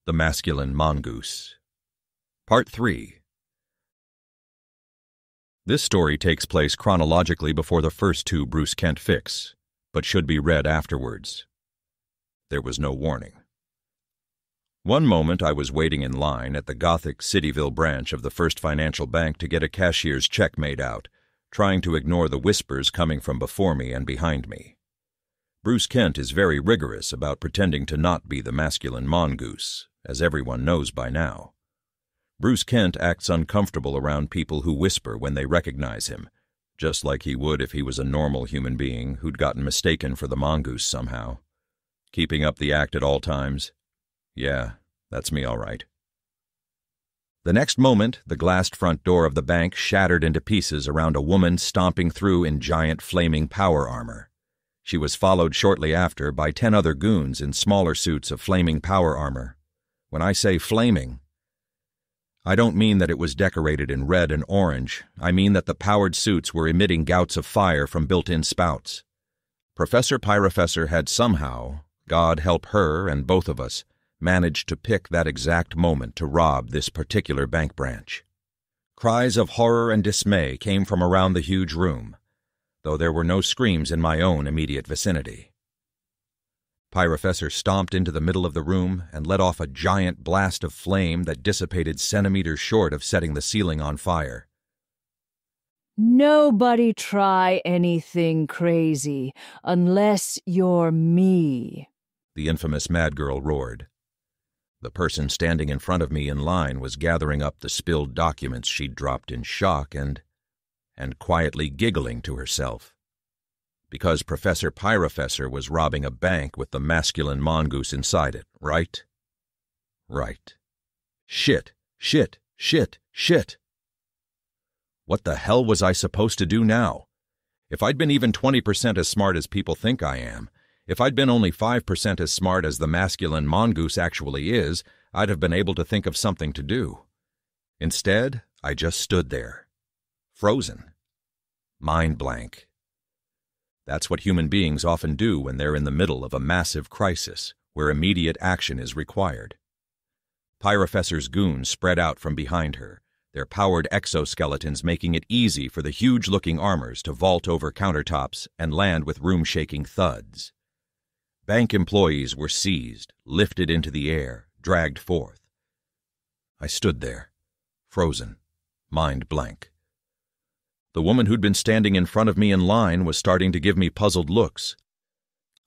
The Masculine Mongoose. Part 3. This story takes place chronologically before the first two Bruce Kent fics, but should be read afterwards. There was no warning. One moment I was waiting in line at the Gothic Cityville branch of the First Financial Bank to get a cashier's check made out, trying to ignore the whispers coming from before me and behind me. Bruce Kent is very rigorous about pretending to not be the masculine mongoose, as everyone knows by now. Bruce Kent acts uncomfortable around people who whisper when they recognize him, just like he would if he was a normal human being who'd gotten mistaken for the mongoose somehow. Keeping up the act at all times? Yeah, that's me all right. The next moment, the glassed front door of the bank shattered into pieces around a woman stomping through in giant flaming power armor. She was followed shortly after by 10 other goons in smaller suits of flaming power armor. When I say flaming, I don't mean that it was decorated in red and orange. I mean that the powered suits were emitting gouts of fire from built-in spouts. Professor Pyrofessor had somehow, God help her and both of us, managed to pick that exact moment to rob this particular bank branch. Cries of horror and dismay came from around the huge room, though there were no screams in my own immediate vicinity. Pyrofessor stomped into the middle of the room and let off a giant blast of flame that dissipated centimeters short of setting the ceiling on fire. Nobody try anything crazy unless you're me, the infamous madgirl roared. The person standing in front of me in line was gathering up the spilled documents she'd dropped in shock and quietly giggling to herself. Because Professor Pyrofessor was robbing a bank with the masculine mongoose inside it, right? Right. Shit, shit, shit, shit. What the hell was I supposed to do now? If I'd been even 20% as smart as people think I am, if I'd been only 5% as smart as the masculine mongoose actually is, I'd have been able to think of something to do. Instead, I just stood there, frozen, mind blank. That's what human beings often do when they're in the middle of a massive crisis where immediate action is required. Pyrofessor's goons spread out from behind her, their powered exoskeletons making it easy for the huge-looking armors to vault over countertops and land with room-shaking thuds. Bank employees were seized, lifted into the air, dragged forth. I stood there, frozen, mind blank. The woman who'd been standing in front of me in line was starting to give me puzzled looks.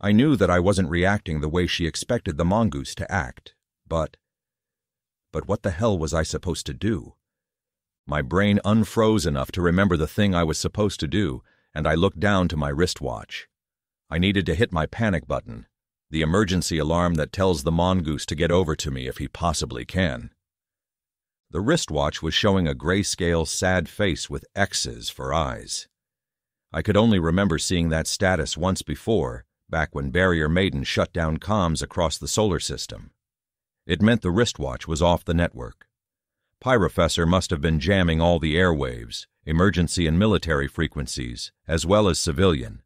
I knew that I wasn't reacting the way she expected the mongoose to act, but what the hell was I supposed to do? My brain unfroze enough to remember the thing I was supposed to do, and I looked down to my wristwatch. I needed to hit my panic button, the emergency alarm that tells the mongoose to get over to me if he possibly can. The wristwatch was showing a grayscale, sad face with X's for eyes. I could only remember seeing that status once before, back when Barrier Maiden shut down comms across the solar system. It meant the wristwatch was off the network. Pyrofessor must have been jamming all the airwaves, emergency and military frequencies, as well as civilian.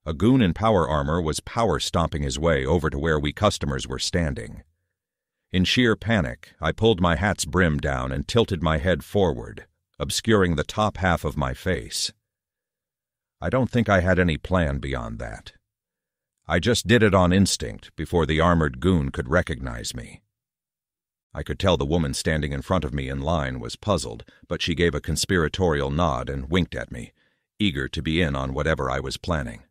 A goon in power armor was power-stomping his way over to where we customers were standing. In sheer panic, I pulled my hat's brim down and tilted my head forward, obscuring the top half of my face. I don't think I had any plan beyond that. I just did it on instinct before the armored goon could recognize me. I could tell the woman standing in front of me in line was puzzled, but she gave a conspiratorial nod and winked at me, eager to be in on whatever I was planning.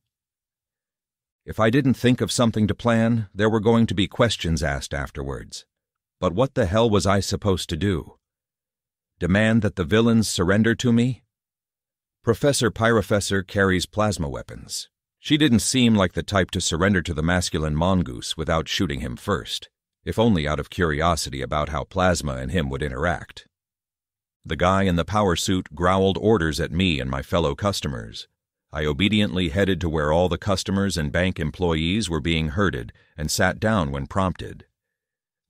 If I didn't think of something to plan, there were going to be questions asked afterwards. But what the hell was I supposed to do? Demand that the villains surrender to me? Professor Pyrofessor carries plasma weapons. She didn't seem like the type to surrender to the masculine mongoose without shooting him first, if only out of curiosity about how plasma and him would interact. The guy in the power suit growled orders at me and my fellow customers. I obediently headed to where all the customers and bank employees were being herded and sat down when prompted.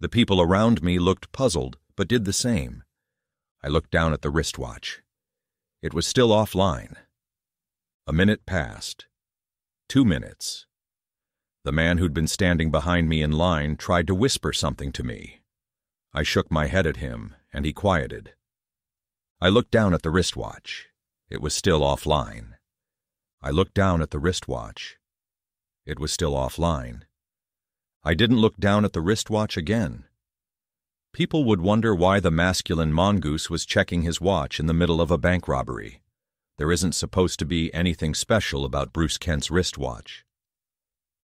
The people around me looked puzzled, but did the same. I looked down at the wristwatch. It was still offline. A minute passed. 2 minutes. The man who'd been standing behind me in line tried to whisper something to me, I shook my head at him, and he quieted. I looked down at the wristwatch. It was still offline. I looked down at the wristwatch. It was still offline. I didn't look down at the wristwatch again. People would wonder why the masculine Mongoose was checking his watch in the middle of a bank robbery. There isn't supposed to be anything special about Bruce Kent's wristwatch.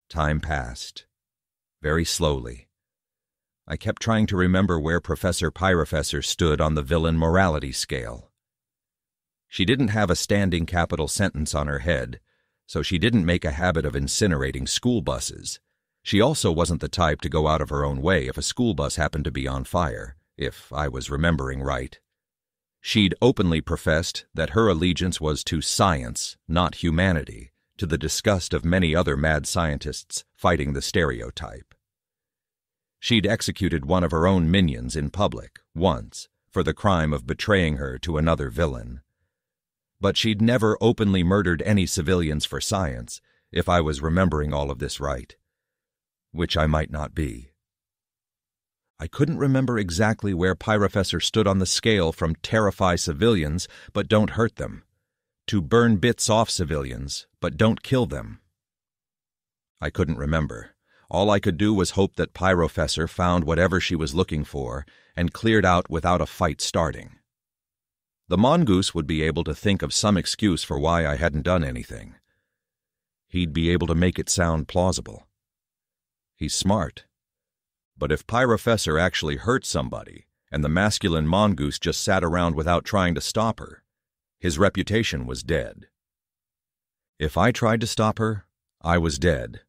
Time passed. Very slowly. I kept trying to remember where Professor Pyrofessor stood on the villain morality scale. She didn't have a standing capital sentence on her head, so she didn't make a habit of incinerating school buses. She also wasn't the type to go out of her own way if a school bus happened to be on fire, if I was remembering right. She'd openly professed that her allegiance was to science, not humanity, to the disgust of many other mad scientists fighting the stereotype. She'd executed one of her own minions in public, once, for the crime of betraying her to another villain. But she'd never openly murdered any civilians for science, if I was remembering all of this right. Which I might not be. I couldn't remember exactly where Pyrofessor stood on the scale from terrify civilians but don't hurt them, to burn bits off civilians but don't kill them. I couldn't remember. All I could do was hope that Pyrofessor found whatever she was looking for and cleared out without a fight starting. The Mongoose would be able to think of some excuse for why I hadn't done anything. He'd be able to make it sound plausible. He's smart. But if Pyrofessor actually hurt somebody, and the masculine Mongoose just sat around without trying to stop her, his reputation was dead. If I tried to stop her, I was dead.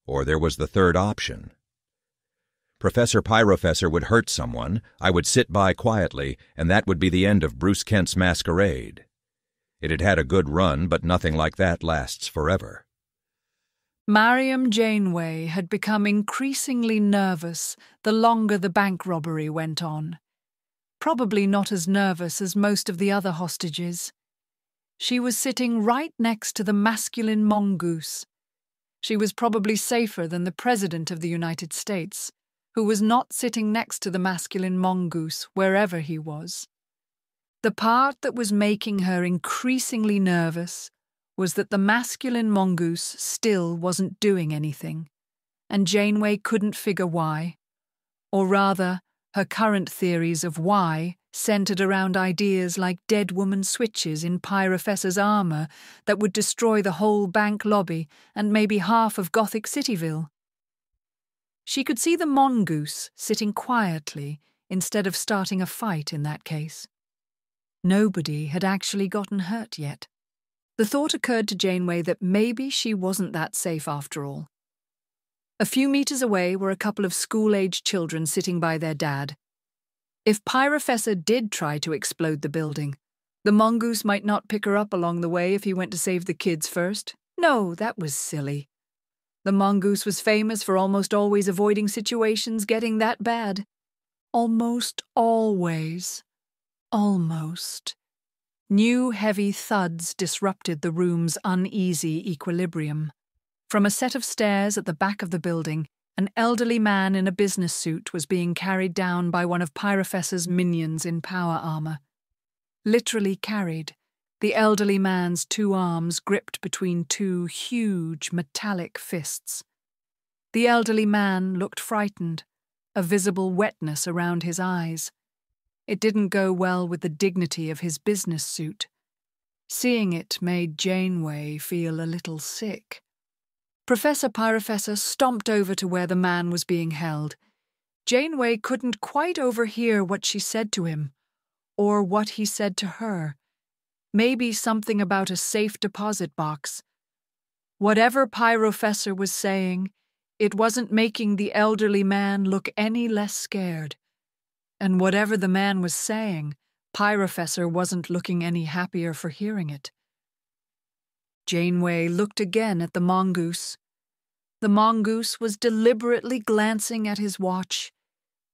Or there was the third option. Professor Pyrofessor would hurt someone, I would sit by quietly, and that would be the end of Bruce Kent's masquerade. It had had a good run, but nothing like that lasts forever. Mariam Janeway had become increasingly nervous the longer the bank robbery went on. Probably not as nervous as most of the other hostages. She was sitting right next to the masculine Mongoose. She was probably safer than the President of the United States, who was not sitting next to the masculine Mongoose wherever he was. The part that was making her increasingly nervous was that the masculine Mongoose still wasn't doing anything, and Janeway couldn't figure why. Or rather, her current theories of why centered around ideas like dead woman switches in Pyrofessor's armor that would destroy the whole bank lobby and maybe half of Gothic Cityville. She could see the Mongoose sitting quietly instead of starting a fight in that case. Nobody had actually gotten hurt yet. The thought occurred to Janeway that maybe she wasn't that safe after all. A few meters away were a couple of school-aged children sitting by their dad. If Pyrofessor did try to explode the building, the Mongoose might not pick her up along the way if he went to save the kids first. No, that was silly. The Mongoose was famous for almost always avoiding situations getting that bad. Almost always. Almost. New heavy thuds disrupted the room's uneasy equilibrium. From a set of stairs at the back of the building, an elderly man in a business suit was being carried down by one of Pyrofessor's minions in power armor. Literally carried, the elderly man's two arms gripped between two huge metallic fists. The elderly man looked frightened, a visible wetness around his eyes. It didn't go well with the dignity of his business suit. Seeing it made Janeway feel a little sick. Professor Pyrofessor stomped over to where the man was being held. Janeway couldn't quite overhear what she said to him, or what he said to her. Maybe something about a safe deposit box. Whatever Pyrofessor was saying, it wasn't making the elderly man look any less scared. And whatever the man was saying, Pyrofessor wasn't looking any happier for hearing it. Janeway looked again at the Mongoose. The Mongoose was deliberately glancing at his watch,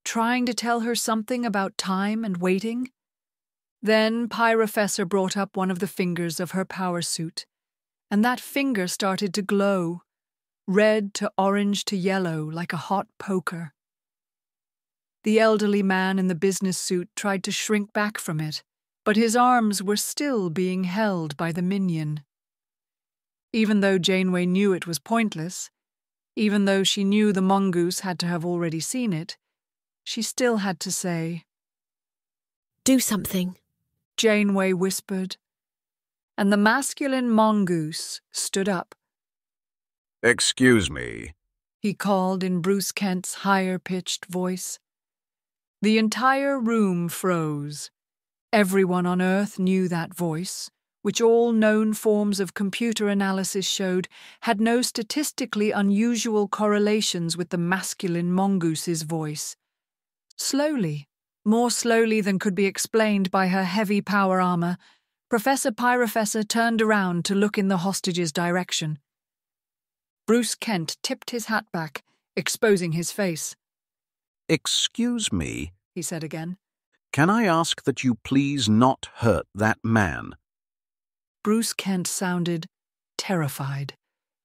trying to tell her something about time and waiting. Then Pyrofessor brought up one of the fingers of her power suit, and that finger started to glow, red to orange to yellow like a hot poker. The elderly man in the business suit tried to shrink back from it, but his arms were still being held by the minion. Even though Janeway knew it was pointless, even though she knew the mongoose had to have already seen it, she still had to say, "Do something," Janeway whispered, and the masculine mongoose stood up. "Excuse me," he called in Bruce Kent's higher-pitched voice. The entire room froze. Everyone on Earth knew that voice, which all known forms of computer analysis showed had no statistically unusual correlations with the masculine mongoose's voice. Slowly, more slowly than could be explained by her heavy power armor, Professor Pyrofessor turned around to look in the hostage's direction. Bruce Kent tipped his hat back, exposing his face. "Excuse me," he said again. "Can I ask that you please not hurt that man?" Bruce Kent sounded terrified,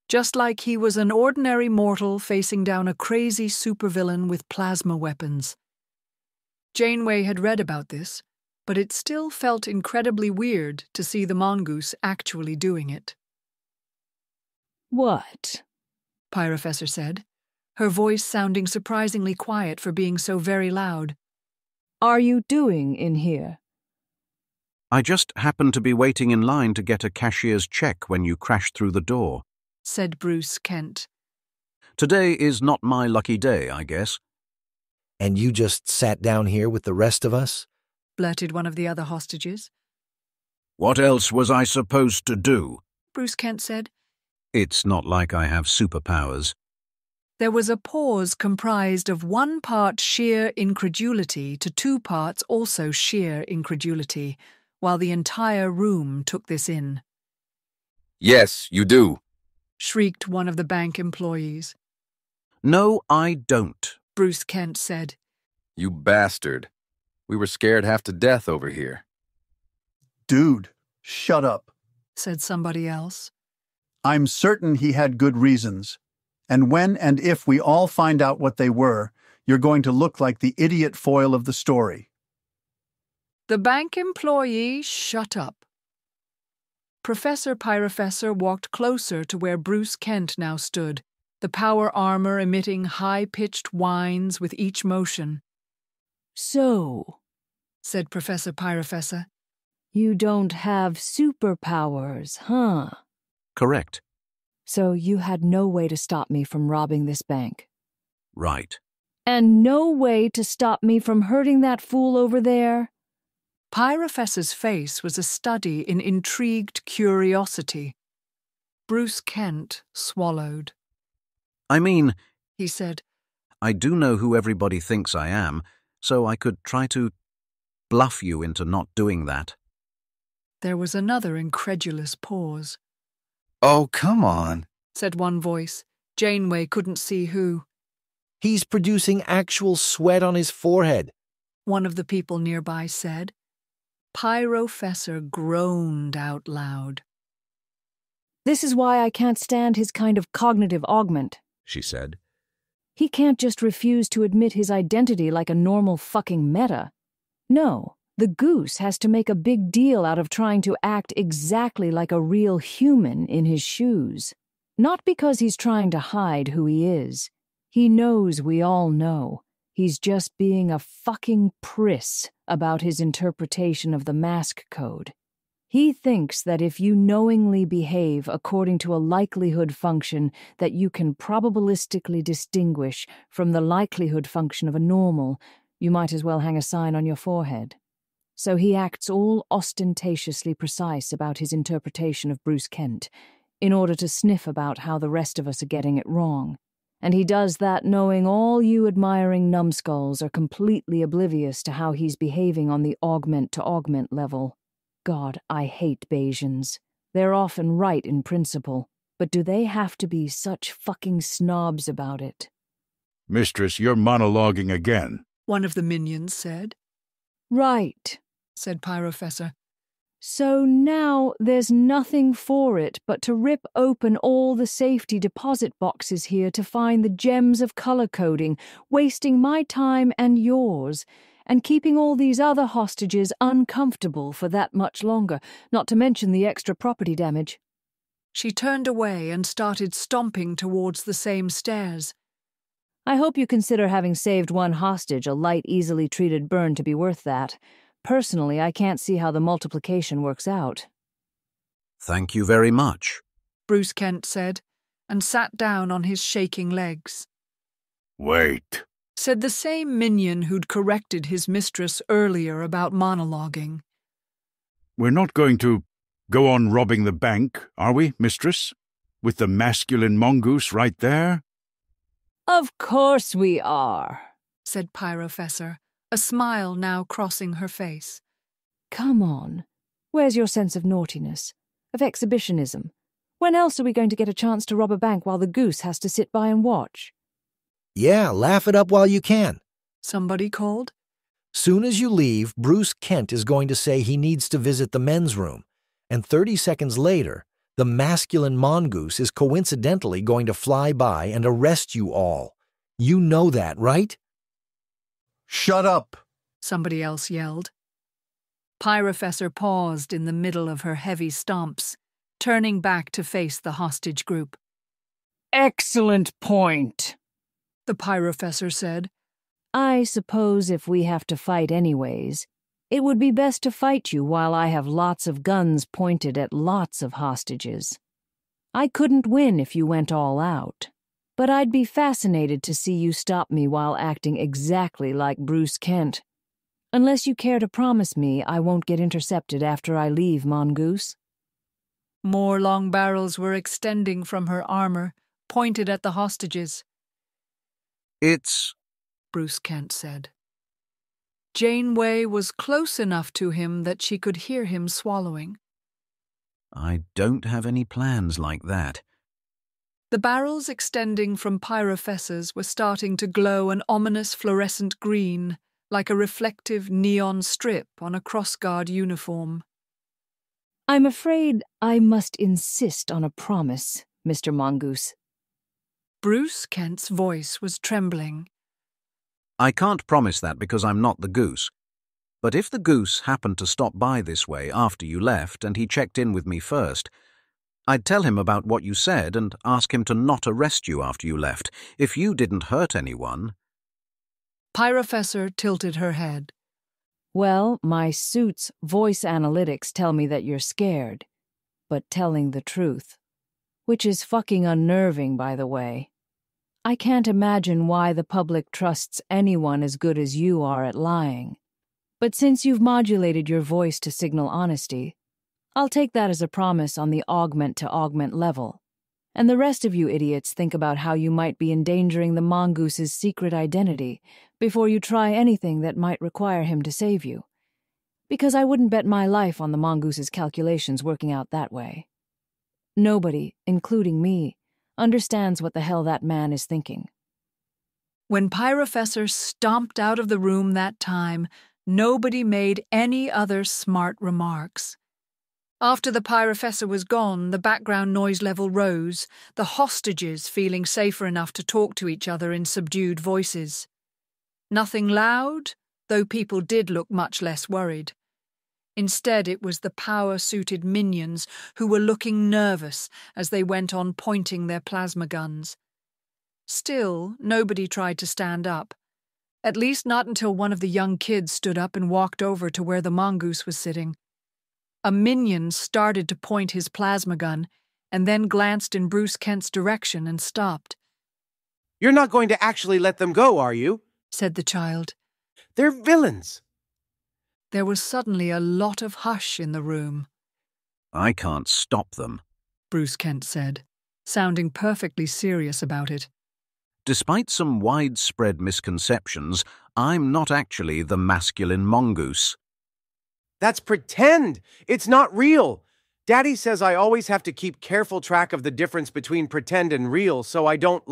just like he was an ordinary mortal facing down a crazy supervillain with plasma weapons. Janeway had read about this, but it still felt incredibly weird to see the mongoose actually doing it. "What?" Pyrofessor said, her voice sounding surprisingly quiet for being so very loud. "Are you doing in here?" "I just happened to be waiting in line to get a cashier's check when you crashed through the door," said Bruce Kent. "Today is not my lucky day, I guess." "And you just sat down here with the rest of us?" blurted one of the other hostages. "What else was I supposed to do?" Bruce Kent said. "It's not like I have superpowers." There was a pause comprised of 1 part sheer incredulity to 2 parts also sheer incredulity, while the entire room took this in. "Yes, you do," shrieked one of the bank employees. "No, I don't," Bruce Kent said. "You bastard. We were scared half to death over here." "Dude, shut up," said somebody else. "I'm certain he had good reasons. And when and if we all find out what they were, you're going to look like the idiot foil of the story." The bank employee shut up. Professor Pyrofessor walked closer to where Bruce Kent now stood, the power armor emitting high-pitched whines with each motion. "So," said Professor Pyrofessor, "you don't have superpowers, huh?" "Correct." "So you had no way to stop me from robbing this bank?" "Right." "And no way to stop me from hurting that fool over there?" Pyrofessor's face was a study in intrigued curiosity. Bruce Kent swallowed. "I mean," he said, "I do know who everybody thinks I am, so I could try to bluff you into not doing that." There was another incredulous pause. "Oh, come on," said one voice. Janeway couldn't see who. "He's producing actual sweat on his forehead," one of the people nearby said. Pyrofessor groaned out loud. "This is why I can't stand his kind of cognitive augment," she said. "He can't just refuse to admit his identity like a normal fucking meta. No, the goose has to make a big deal out of trying to act exactly like a real human in his shoes. Not because he's trying to hide who he is. He knows we all know. He's just being a fucking priss about his interpretation of the mask code. He thinks that if you knowingly behave according to a likelihood function that you can probabilistically distinguish from the likelihood function of a normal, you might as well hang a sign on your forehead. So he acts all ostentatiously precise about his interpretation of Bruce Kent, in order to sniff about how the rest of us are getting it wrong. And he does that knowing all you admiring numbskulls are completely oblivious to how he's behaving on the augment-to-augment level. God, I hate Bayesians. They're often right in principle, but do they have to be such fucking snobs about it? "Mistress, you're monologuing again," one of the minions said. "Right," said Pyrofessor. So now there's nothing for it but to rip open all the safety deposit boxes here to find the gems of color coding, wasting my time and yours, and keeping all these other hostages uncomfortable for that much longer, not to mention the extra property damage. She turned away and started stomping towards the same stairs. I hope you consider having saved one hostage a light, easily treated burn to be worth that. Personally, I can't see how the multiplication works out. Thank you very much, Bruce Kent said, and sat down on his shaking legs. Wait. Said the same minion who'd corrected his mistress earlier about monologuing. We're not going to go on robbing the bank, are we, mistress? With the masculine mongoose right there? Of course we are, said Pyrofessor, a smile now crossing her face. Come on. Where's your sense of naughtiness, of exhibitionism? When else are we going to get a chance to rob a bank while the goose has to sit by and watch? Yeah, laugh it up while you can. Somebody called. Soon as you leave, Bruce Kent is going to say he needs to visit the men's room, and 30 seconds later, the masculine mongoose is coincidentally going to fly by and arrest you all. You know that, right? Shut up! Somebody else yelled. Pyrofessor paused in the middle of her heavy stomps, turning back to face the hostage group. Excellent point, the Pyrofessor said. I suppose if we have to fight anyways, it would be best to fight you while I have lots of guns pointed at lots of hostages. I couldn't win if you went all out, but I'd be fascinated to see you stop me while acting exactly like Bruce Kent. Unless you care to promise me I won't get intercepted after I leave, Mongoose. More long barrels were extending from her armor, pointed at the hostages. It's... Bruce Kent said. Janeway was close enough to him that she could hear him swallowing. I don't have any plans like that. The barrels extending from Pyrofessors were starting to glow an ominous fluorescent green, like a reflective neon strip on a crossguard uniform. I'm afraid I must insist on a promise, Mr. Mongoose. Bruce Kent's voice was trembling. I can't promise that because I'm not the goose. But if the goose happened to stop by this way after you left and he checked in with me first, I'd tell him about what you said and ask him to not arrest you after you left. If you didn't hurt anyone... Pyrofessor tilted her head. Well, my suit's voice analytics tell me that you're scared, but telling the truth. Which is fucking unnerving, by the way. I can't imagine why the public trusts anyone as good as you are at lying. But since you've modulated your voice to signal honesty, I'll take that as a promise on the augment-to-augment level. And the rest of you idiots think about how you might be endangering the Mongoose's secret identity before you try anything that might require him to save you. Because I wouldn't bet my life on the Mongoose's calculations working out that way. Nobody, including me, understands what the hell that man is thinking. When Pyrofessor stomped out of the room that time, nobody made any other smart remarks. After the Pyrofessor was gone, the background noise level rose, the hostages feeling safer enough to talk to each other in subdued voices. Nothing loud, though people did look much less worried. Instead, it was the power-suited minions who were looking nervous as they went on pointing their plasma guns. Still, nobody tried to stand up. At least not until one of the young kids stood up and walked over to where the mongoose was sitting. A minion started to point his plasma gun, and then glanced in Bruce Kent's direction and stopped. "You're not going to actually let them go, are you?" said the child. "They're villains." There was suddenly a lot of hush in the room. I can't stop them, Bruce Kent said, sounding perfectly serious about it. Despite some widespread misconceptions, I'm not actually the masculine mongoose. That's pretend. It's not real. Daddy says I always have to keep careful track of the difference between pretend and real so I don't,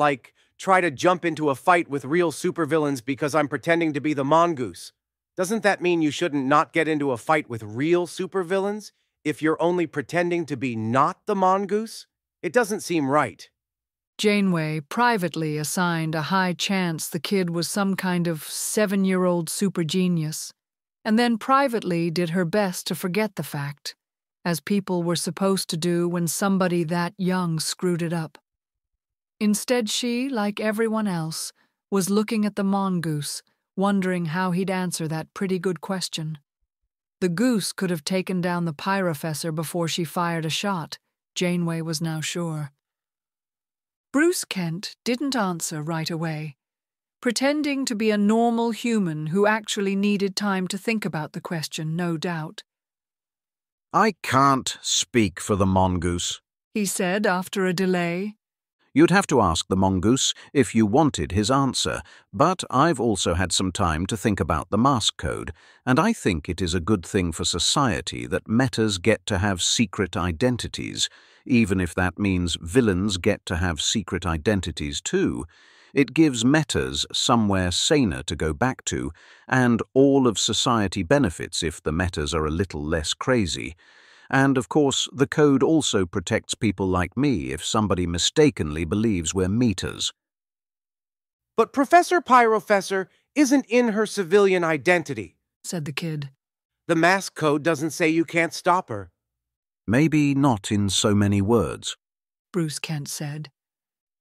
try to jump into a fight with real supervillains because I'm pretending to be the mongoose. Doesn't that mean you shouldn't not get into a fight with real supervillains if you're only pretending to be not the Mongoose? It doesn't seem right. Janeway privately assigned a high chance the kid was some kind of 7-year-old super genius, and then privately did her best to forget the fact, as people were supposed to do when somebody that young screwed it up. Instead, she, like everyone else, was looking at the Mongoose, wondering how he'd answer that pretty good question. The goose could have taken down the Pyrofessor before she fired a shot, Janeway was now sure. Bruce Kent didn't answer right away, pretending to be a normal human who actually needed time to think about the question, no doubt. I can't speak for the Mongoose, He said after a delay. You'd have to ask the Mongoose if you wanted his answer, but I've also had some time to think about the mask code, and I think it is a good thing for society that metas get to have secret identities, even if that means villains get to have secret identities too. It gives metas somewhere saner to go back to, and all of society benefits if the metas are a little less crazy. And, of course, the code also protects people like me if somebody mistakenly believes we're meters. But Professor Pyrofessor isn't in her civilian identity, said the kid. The mask code doesn't say you can't stop her. Maybe not in so many words, Bruce Kent said.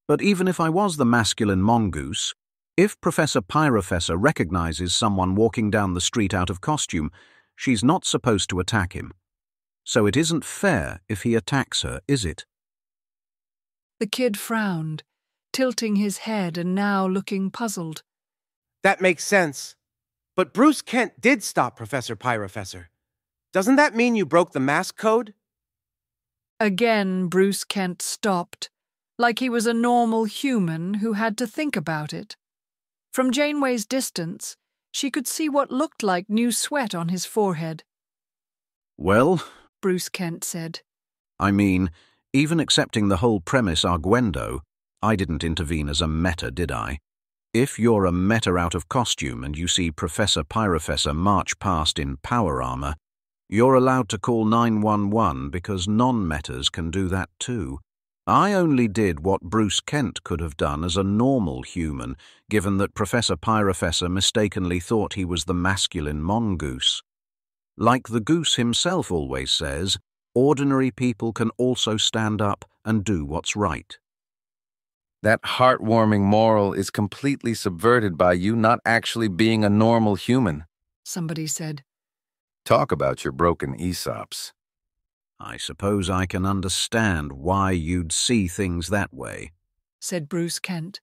But even if I was the masculine Mongoose, if Professor Pyrofessor recognizes someone walking down the street out of costume, she's not supposed to attack him. So it isn't fair if he attacks her, is it? The kid frowned, tilting his head and now looking puzzled. That makes sense. But Bruce Kent did stop Professor Pyrofessor. Doesn't that mean you broke the mask code? Again, Bruce Kent stopped, like he was a normal human who had to think about it. From Janeway's distance, she could see what looked like new sweat on his forehead. Well, Bruce Kent said, I mean, even accepting the whole premise arguendo, I didn't intervene as a meta, did I? If you're a meta out of costume and you see Professor Pyrofessor march past in power armor, you're allowed to call 911 because non-metas can do that too. I only did what Bruce Kent could have done as a normal human, given that Professor Pyrofessor mistakenly thought he was the masculine Mongoose. Like the goose himself always says, ordinary people can also stand up and do what's right. That heartwarming moral is completely subverted by you not actually being a normal human. Somebody said. Talk about your broken Aesops. I suppose I can understand why you'd see things that way, said Bruce Kent.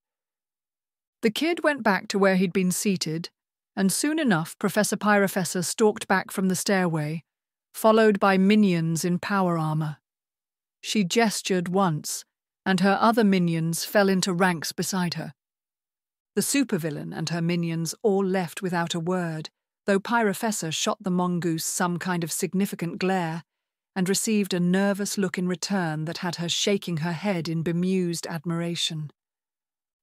The kid went back to where he'd been seated, and soon enough Professor Pyrofessor stalked back from the stairway, followed by minions in power armor. She gestured once, and her other minions fell into ranks beside her. The supervillain and her minions all left without a word, though Pyrofessor shot the Mongoose some kind of significant glare, and received a nervous look in return that had her shaking her head in bemused admiration.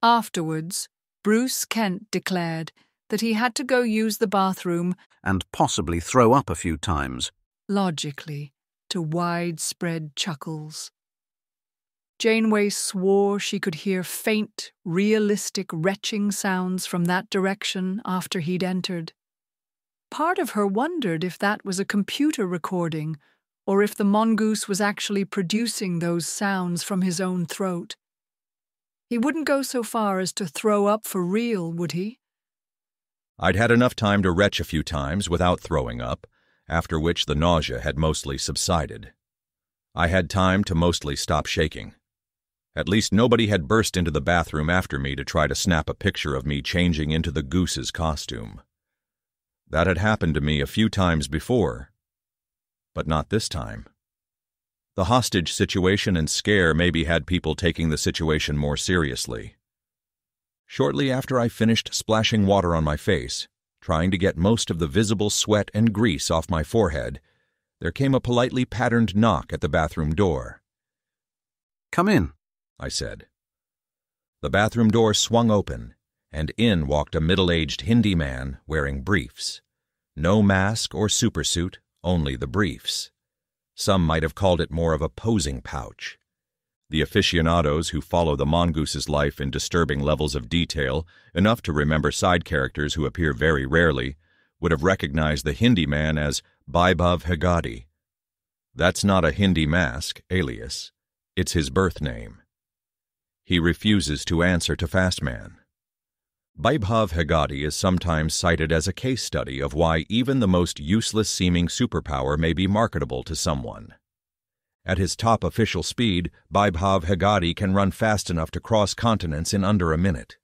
Afterwards, Bruce Kent declared that he had to go use the bathroom and possibly throw up a few times, logically, to widespread chuckles. Janeway swore she could hear faint, realistic retching sounds from that direction after he'd entered. Part of her wondered if that was a computer recording or if the Mongoose was actually producing those sounds from his own throat. He wouldn't go so far as to throw up for real, would he? I'd had enough time to retch a few times without throwing up, after which the nausea had mostly subsided. I had time to mostly stop shaking. At least nobody had burst into the bathroom after me to try to snap a picture of me changing into the goose's costume. That had happened to me a few times before, but not this time. The hostage situation and scare maybe had people taking the situation more seriously. Shortly after I finished splashing water on my face, trying to get most of the visible sweat and grease off my forehead, there came a politely patterned knock at the bathroom door. "Come in," I said. The bathroom door swung open, and in walked a middle-aged Hindi man wearing briefs. No mask or supersuit, only the briefs. Some might have called it more of a posing pouch. The aficionados who follow the Mongoose's life in disturbing levels of detail, enough to remember side characters who appear very rarely, would have recognized the Hindi man as Vaibhav Hegade. That's not a Hindi mask, alias. It's his birth name. He refuses to answer to Fastman. Vaibhav Hegade is sometimes cited as a case study of why even the most useless-seeming superpower may be marketable to someone. At his top official speed, Vaibhav Hegade can run fast enough to cross continents in under a minute.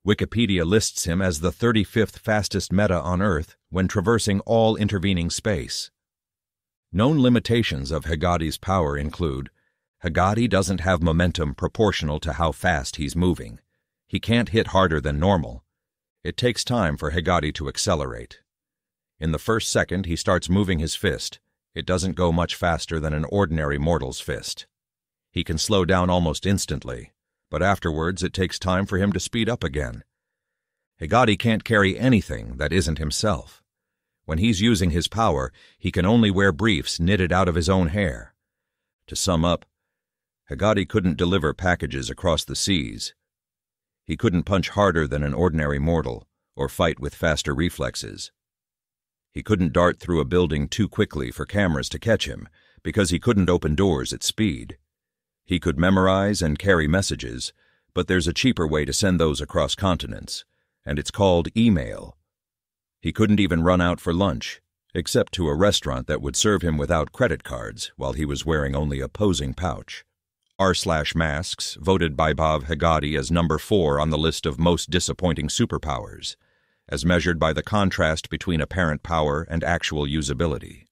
Wikipedia lists him as the 35th fastest meta on Earth when traversing all intervening space. Known limitations of Hegade's power include: Hegade doesn't have momentum proportional to how fast he's moving. He can't hit harder than normal. It takes time for Hegade to accelerate. In the first second he starts moving his fist, it doesn't go much faster than an ordinary mortal's fist. He can slow down almost instantly, but afterwards it takes time for him to speed up again. Hegade can't carry anything that isn't himself. When he's using his power, he can only wear briefs knitted out of his own hair. To sum up, Hegade couldn't deliver packages across the seas. He couldn't punch harder than an ordinary mortal, or fight with faster reflexes. He couldn't dart through a building too quickly for cameras to catch him, because he couldn't open doors at speed. He could memorize and carry messages, but there's a cheaper way to send those across continents, and it's called email. He couldn't even run out for lunch, except to a restaurant that would serve him without credit cards while he was wearing only a posing pouch. r/masks voted Vaibhav Hegade as number 4 on the list of most disappointing superpowers, as measured by the contrast between apparent power and actual usability.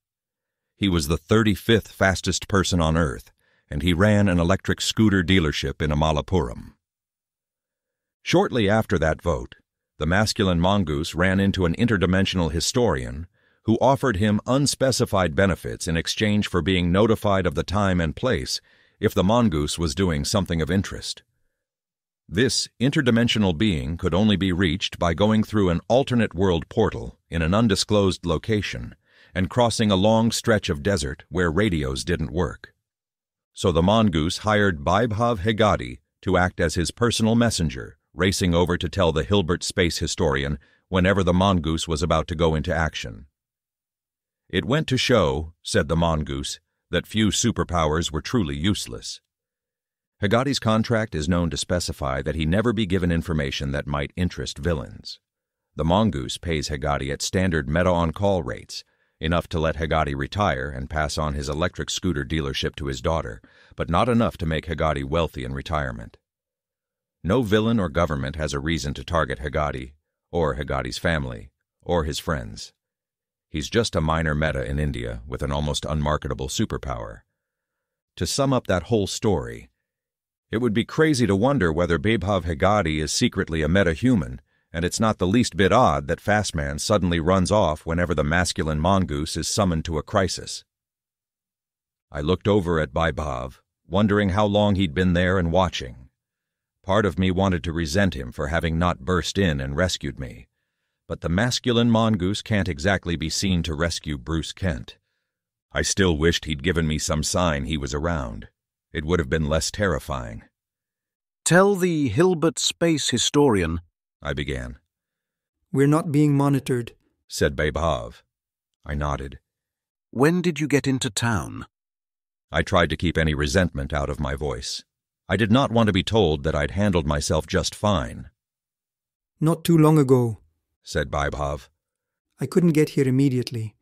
He was the 35th fastest person on Earth, and he ran an electric scooter dealership in Amalapuram. Shortly after that vote, the masculine Mongoose ran into an interdimensional historian who offered him unspecified benefits in exchange for being notified of the time and place if the Mongoose was doing something of interest. This interdimensional being could only be reached by going through an alternate world portal in an undisclosed location and crossing a long stretch of desert where radios didn't work. So the Mongoose hired Vaibhav Hegade to act as his personal messenger, racing over to tell the Hilbert space historian whenever the Mongoose was about to go into action. It went to show, said the Mongoose, that few superpowers were truly useless. Hegade's contract is known to specify that he never be given information that might interest villains. The Mongoose pays Hegade at standard meta-on-call rates, enough to let Hegade retire and pass on his electric scooter dealership to his daughter, but not enough to make Hegade wealthy in retirement. No villain or government has a reason to target Hegade, or Hegade's family, or his friends. He's just a minor meta in India with an almost unmarketable superpower. To sum up that whole story, it would be crazy to wonder whether Vaibhav Hegade is secretly a meta-human, and it's not the least bit odd that Fastman suddenly runs off whenever the masculine Mongoose is summoned to a crisis. I looked over at Vaibhav, wondering how long he'd been there and watching. Part of me wanted to resent him for having not burst in and rescued me, but the masculine Mongoose can't exactly be seen to rescue Bruce Kent. I still wished he'd given me some sign he was around. It would have been less terrifying. Tell the Hilbert space historian, I began. We're not being monitored, said Vaibhav. I nodded. When did you get into town? I tried to keep any resentment out of my voice. I did not want to be told that I'd handled myself just fine. Not too long ago, said Vaibhav. I couldn't get here immediately.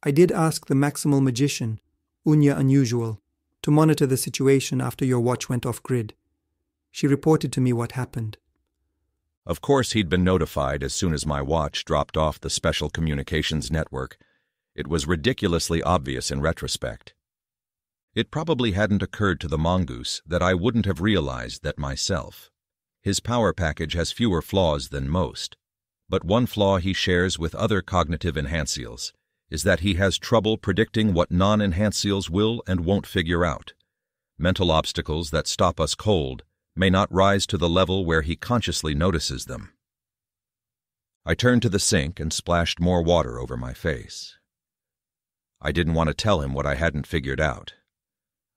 I did ask the Maximal Magician, Unya Unusual, to monitor the situation after your watch went off-grid. She reported to me what happened. Of course he'd been notified as soon as my watch dropped off the Special Communications Network. It was ridiculously obvious in retrospect. It probably hadn't occurred to the Mongoose that I wouldn't have realized that myself. His power package has fewer flaws than most, but one flaw he shares with other cognitive enhancials is that he has trouble predicting what non-enhancials will and won't figure out. Mental obstacles that stop us cold may not rise to the level where he consciously notices them. I turned to the sink and splashed more water over my face. I didn't want to tell him what I hadn't figured out.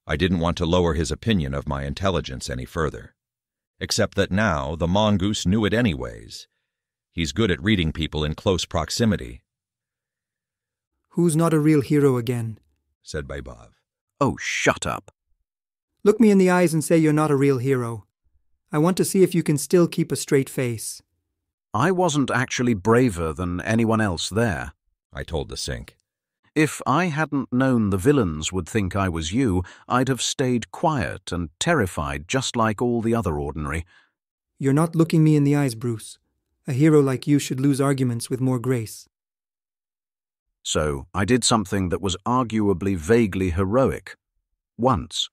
I didn't want to lower his opinion of my intelligence any further. Except that now the Mongoose knew it anyways. He's good at reading people in close proximity. Who's not a real hero again? Said Baibov. Oh, shut up. Look me in the eyes and say you're not a real hero. I want to see if you can still keep a straight face. I wasn't actually braver than anyone else there, I told the sink. If I hadn't known the villains would think I was you, I'd have stayed quiet and terrified just like all the other ordinary. You're not looking me in the eyes, Bruce. A hero like you should lose arguments with more grace. So I did something that was arguably vaguely heroic. Once.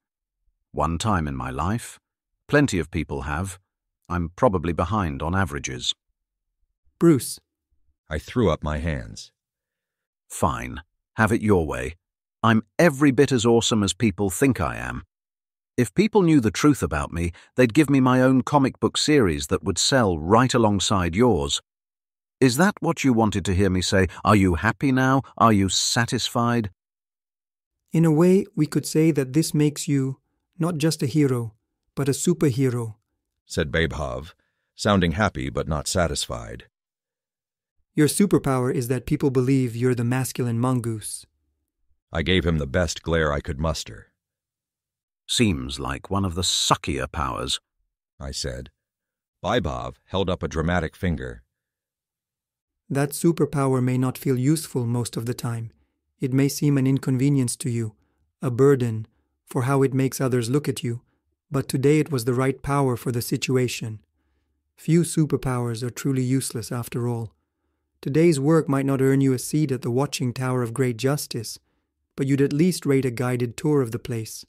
One time in my life. Plenty of people have. I'm probably behind on averages. Bruce. I threw up my hands. Fine. Have it your way. I'm every bit as awesome as people think I am. If people knew the truth about me, they'd give me my own comic book series that would sell right alongside yours. Is that what you wanted to hear me say? Are you happy now? Are you satisfied? In a way, we could say that this makes you not just a hero, but a superhero, said Baibov, sounding happy but not satisfied. Your superpower is that people believe you're the masculine mongoose. I gave him the best glare I could muster. Seems like one of the suckier powers, I said. Baibov held up a dramatic finger. That superpower may not feel useful most of the time. It may seem an inconvenience to you, a burden for how it makes others look at you, but today it was the right power for the situation. Few superpowers are truly useless after all. Today's work might not earn you a seat at the watching tower of great justice, but you'd at least rate a guided tour of the place.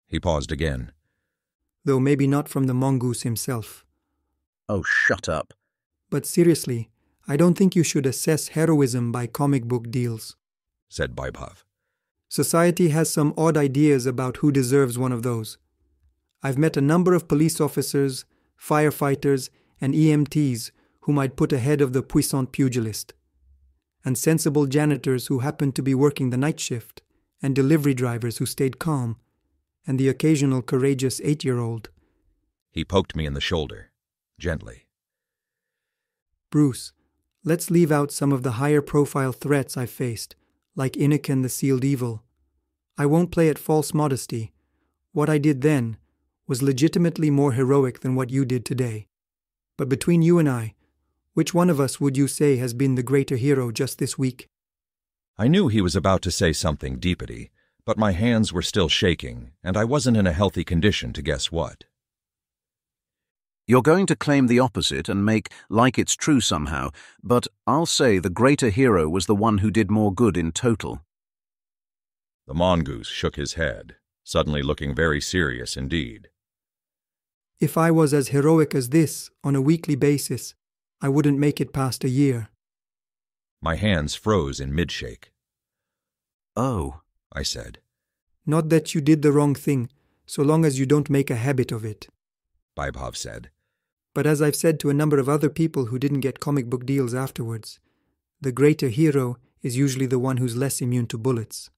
He paused again. Though maybe not from the mongoose himself. Oh, shut up. But seriously, I don't think you should assess heroism by comic book deals, said Baibov. Society has some odd ideas about who deserves one of those. I've met a number of police officers, firefighters, and EMTs whom I'd put ahead of the puissant pugilist, and sensible janitors who happened to be working the night shift, and delivery drivers who stayed calm, and the occasional courageous 8-year-old. He poked me in the shoulder, gently. Bruce, let's leave out some of the higher-profile threats I've faced, like Iniken the Sealed Evil. I won't play at false modesty. What I did then was legitimately more heroic than what you did today. But between you and I, which one of us would you say has been the greater hero just this week? I knew he was about to say something deepity, but my hands were still shaking, and I wasn't in a healthy condition to guess what. You're going to claim the opposite and make like it's true somehow, but I'll say the greater hero was the one who did more good in total. The mongoose shook his head, suddenly looking very serious indeed. If I was as heroic as this on a weekly basis, I wouldn't make it past a year. My hands froze in mid-shake. Oh, I said. Not that you did the wrong thing, so long as you don't make a habit of it, Baibov said. But as I've said to a number of other people who didn't get comic book deals afterwards, the greater hero is usually the one who's less immune to bullets.